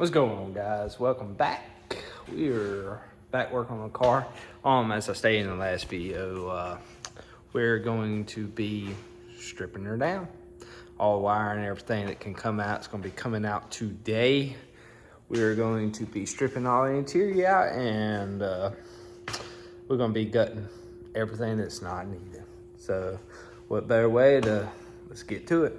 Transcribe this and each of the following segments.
What's going on, guys? Welcome back. We're back working on the car. As I stated in the last video, we're going to be stripping her down. All the wire and everything that can come out is going to be coming out today. We're going to be stripping all the interior out, and we're going to be gutting everything that's not needed. So what better way to, let's get to it.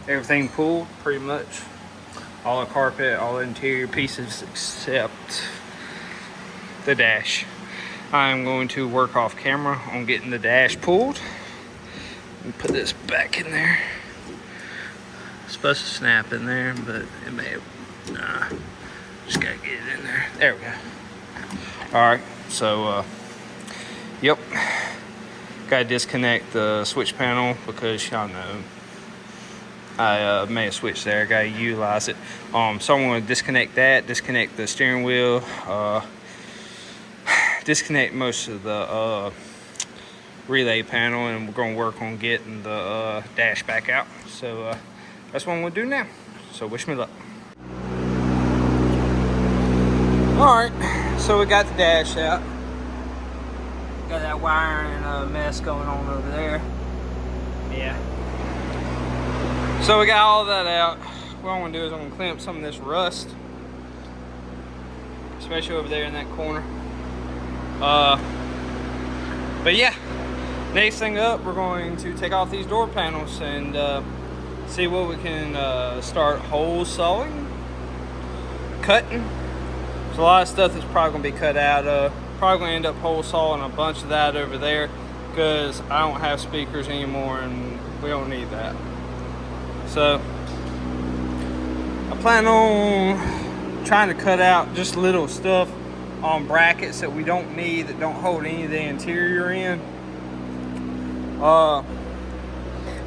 Everything pulled, pretty much. All the carpet, all the interior pieces except the dash. I'm going to work off camera on getting the dash pulled. And put this back in there. It's supposed to snap in there, but it may have, nah. Just gotta get it in there. There we go. Alright, so, yep. Gotta disconnect the switch panel because y'all know I may have switched there. I gotta utilize it. So I'm gonna disconnect that, disconnect the steering wheel, disconnect most of the relay panel, and we're gonna work on getting the dash back out. So that's what I'm gonna do now. So wish me luck. Alright, so we got the dash out. Got that wiring mess going on over there. Yeah. So we got all that out. What I'm gonna do is I'm gonna clean up some of this rust, especially over there in that corner. But yeah, next thing up, we're going to take off these door panels and see what we can start hole sawing, cutting. There's a lot of stuff that's probably gonna be cut out. Probably gonna end up hole sawing a bunch of that over there because I don't have speakers anymore and we don't need that. So I plan on trying to cut out just little stuff on brackets that we don't need, that don't hold any of the interior in. I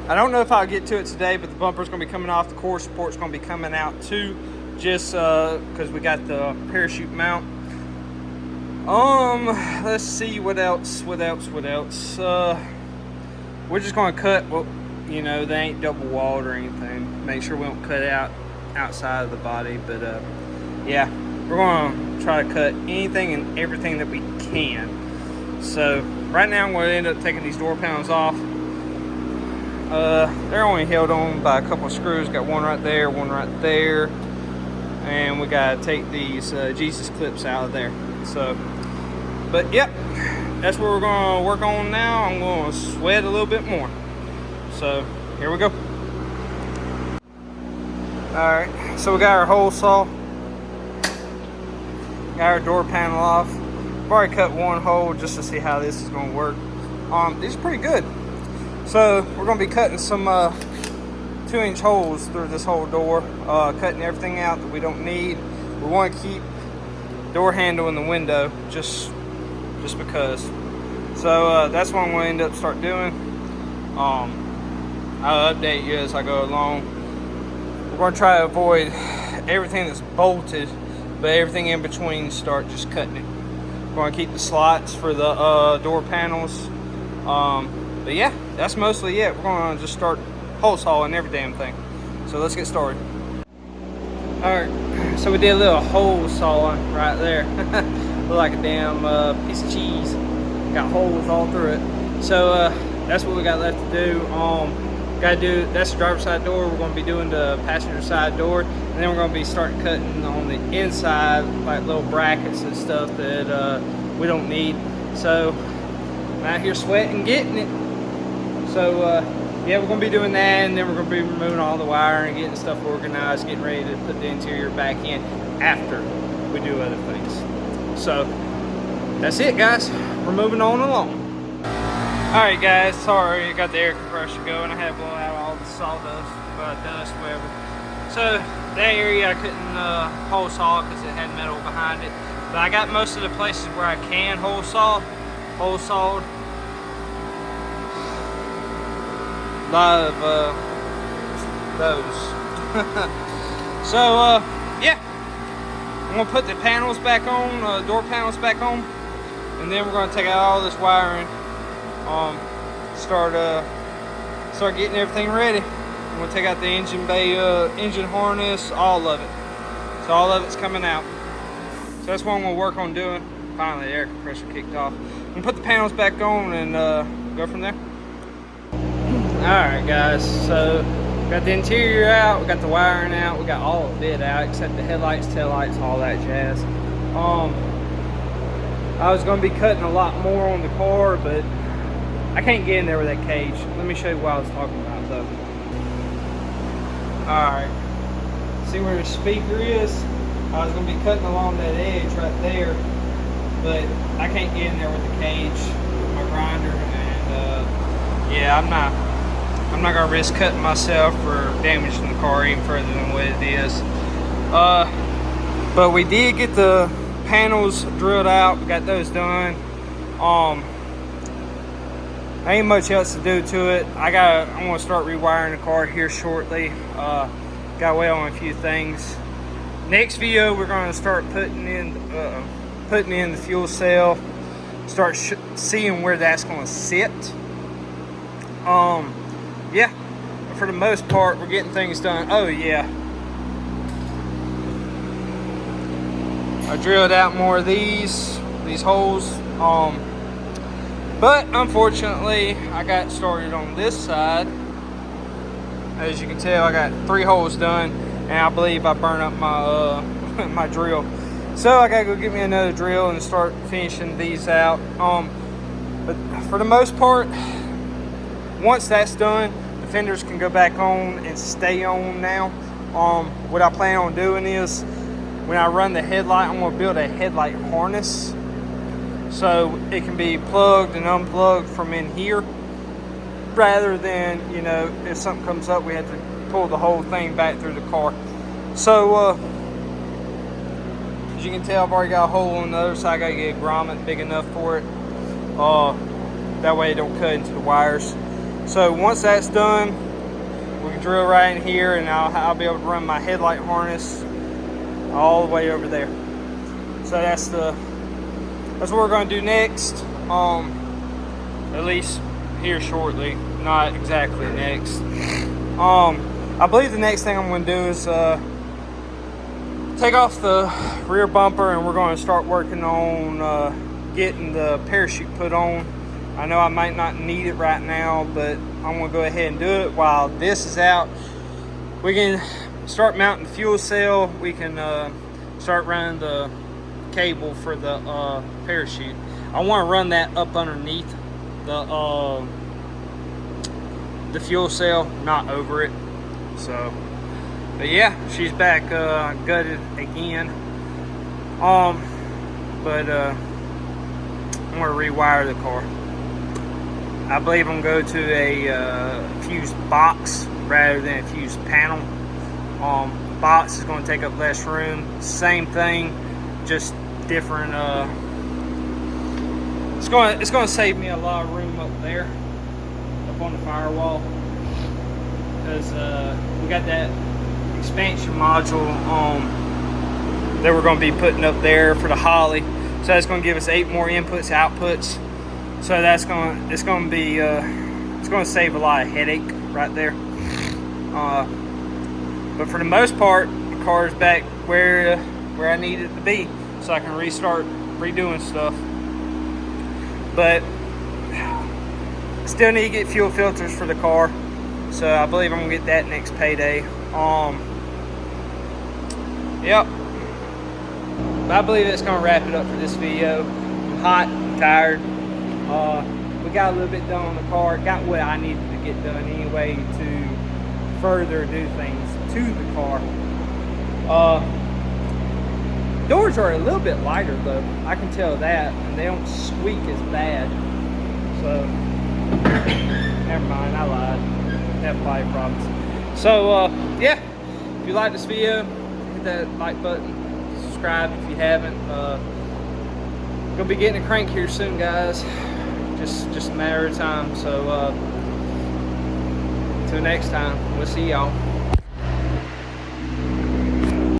don't know if I'll get to it today, but the bumper's gonna be coming off, the core support's gonna be coming out too, just because we got the parachute mount. Let's see what else. We're just gonna cut, well, you know, they ain't double walled or anything. Make sure we don't cut out outside of the body, but yeah, we're gonna try to cut anything and everything that we can. So right now I'm going to end up taking these door panels off. They're only held on by a couple of screws. Got one right there, and we got to take these Jesus clips out of there. So, but yep, that's what we're going to work on now. I'm going to sweat a little bit more. So here we go. Alright, so we got our hole saw. Got our door panel off. I've already cut one hole just to see how this is going to work. These are pretty good. So we're going to be cutting some 2-inch holes through this whole door. Cutting everything out that we don't need. We want to keep the door handle in the window just because. So that's what I'm going to end up start doing. I'll update you as I go along. We're going to try to avoid everything that's bolted, but everything in between, start just cutting it. We're going to keep the slots for the door panels. But yeah, that's mostly it. We're going to just start hole sawing every damn thing. So let's get started. Alright, so we did a little hole sawing right there. Look like a damn piece of cheese. Got holes all through it. So that's what we got left to do. That's the driver's side door. We're going to be doing the passenger side door, and then we're going to be starting cutting on the inside, like little brackets and stuff that we don't need. So I'm out here sweating, getting it. So yeah, we're going to be doing that, and then we're going to be removing all the wire and getting stuff organized, getting ready to put the interior back in after we do other things. So that's it, guys. We're moving on along. Alright guys, sorry, I got the air compressor going. I had to blow out all the sawdust, dust, whatever. So that area I couldn't hole saw because it had metal behind it. But I got most of the places where I can hole sawed. A lot of those. So yeah, I'm gonna put the panels back on, door panels back on, and then we're gonna take out all this wiring. Start getting everything ready. I'm gonna take out the engine bay, engine harness, all of it. So all of it's coming out. So that's what I'm gonna work on doing. Finally, the air compressor kicked off. I'm gonna put the panels back on and go from there. All right, guys. So got the interior out, we got the wiring out, we got all of it out except the headlights, taillights, all that jazz. I was gonna be cutting a lot more on the car, but I can't get in there with that cage. Let me show you what I was talking about though. Alright. See where the speaker is? I was going to be cutting along that edge right there, but I can't get in there with the cage, with my grinder, and yeah, I'm not going to risk cutting myself or damaging the car any further than what it is. But we did get the panels drilled out. We got those done. Ain't much else to do to it. I'm gonna start rewiring the car here shortly. Got to wait on a few things. Next video, we're gonna start putting in the fuel cell. Start seeing where that's gonna sit. Yeah. For the most part, we're getting things done. Oh yeah. I drilled out more of these holes. But unfortunately, I got started on this side. As you can tell, I got 3 holes done, and I believe I burned up my my drill. So I gotta go get me another drill and start finishing these out. But for the most part, once that's done, the fenders can go back on and stay on now. What I plan on doing is, when I run the headlight, I'm gonna build a headlight harness, so it can be plugged and unplugged from in here, rather than, you know, if something comes up, we have to pull the whole thing back through the car. So as you can tell, I've already got a hole on the other side. I gotta get a grommet big enough for it. That way it don't cut into the wires. So once that's done, we can drill right in here, and I'll be able to run my headlight harness all the way over there. So that's what we're going to do next. At least here shortly, not exactly next. I believe the next thing I'm going to do is take off the rear bumper, and we're going to start working on getting the parachute put on. I know I might not need it right now, but I'm gonna go ahead and do it while this is out. We can start mounting the fuel cell. We can start running the cable for the parachute. I want to run that up underneath the fuel cell, not over it. So, but yeah, she's back gutted again. But I'm gonna rewire the car. I believe I'm gonna go to a fused box rather than a fused panel. Box is gonna take up less room. Same thing, just different. It's gonna save me a lot of room up there, up on the firewall, because we got that expansion module that we're going to be putting up there for the Holly. So that's going to give us 8 more inputs, outputs. So it's going to save a lot of headache right there. But for the most part, the car is back where I need it to be, so I can restart redoing stuff. But still need to get fuel filters for the car, so I believe I'm gonna get that next payday. Yep. But I believe it's gonna wrap it up for this video. I'm hot, I'm tired. We got a little bit done on the car. Got what I needed to get done anyway to further do things to the car. Doors are a little bit lighter though, I can tell that, and they don't squeak as bad. So, never mind, I lied. Have body problems. So, yeah, if you like this video, hit that like button, subscribe if you haven't. Gonna be getting a crank here soon, guys. Just a matter of time. So, till next time, we'll see y'all.